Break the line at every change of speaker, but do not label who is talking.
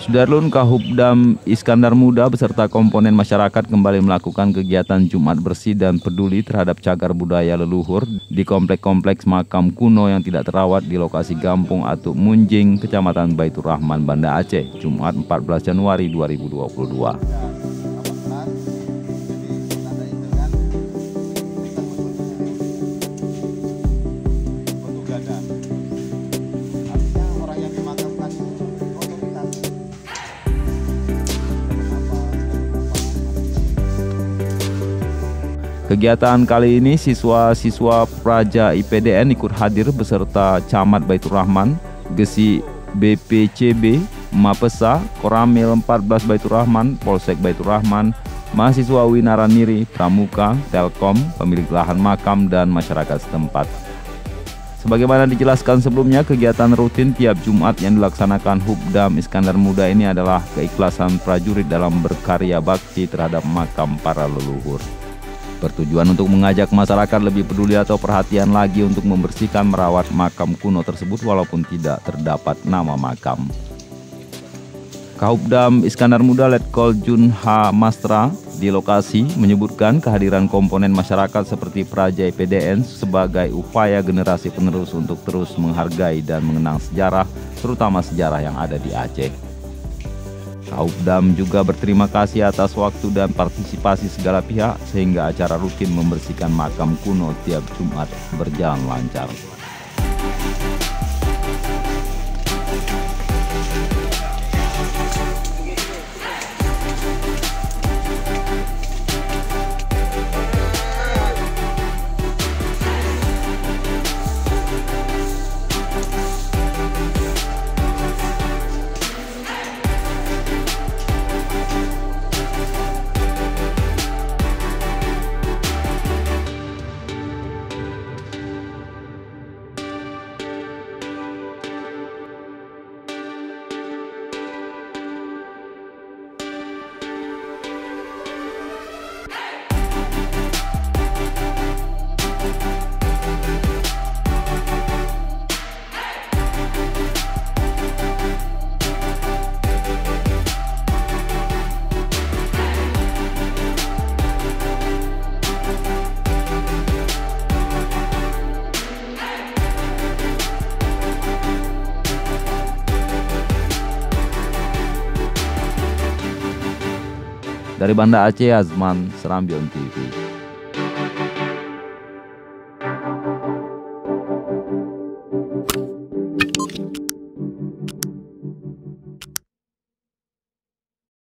Sudarlun Kahubdam Iskandar Muda beserta komponen masyarakat kembali melakukan kegiatan Jumat bersih dan peduli terhadap cagar budaya leluhur di kompleks-kompleks makam kuno yang tidak terawat di lokasi Gampung Atuk Munjing, Kecamatan Baitur Rahman, Banda Aceh, Jumat 14 Januari 2022. Kegiatan kali ini siswa-siswa Praja IPDN ikut hadir beserta Camat Baitur Rahman, Gesi BPCB, Mapesa, Koramil 14 Baitur Rahman, Polsek Baitur Rahman, mahasiswa Winaraniri, Pramuka, Telkom, pemilik lahan makam, dan masyarakat setempat. Sebagaimana dijelaskan sebelumnya, kegiatan rutin tiap Jumat yang dilaksanakan Hubdam Iskandar Muda ini adalah keikhlasan prajurit dalam berkarya bakti terhadap makam para leluhur. Bertujuan untuk mengajak masyarakat lebih peduli atau perhatian lagi untuk membersihkan merawat makam kuno tersebut walaupun tidak terdapat nama makam. Kahubdam Iskandar Muda Letkol Junha Mastra di lokasi menyebutkan kehadiran komponen masyarakat seperti Praja IPDN sebagai upaya generasi penerus untuk terus menghargai dan mengenang sejarah, terutama sejarah yang ada di Aceh. Kahubdam juga berterima kasih atas waktu dan partisipasi segala pihak sehingga acara rutin membersihkan makam kuno tiap Jumat berjalan lancar. Dari Banda Aceh, Azman, Serambion TV.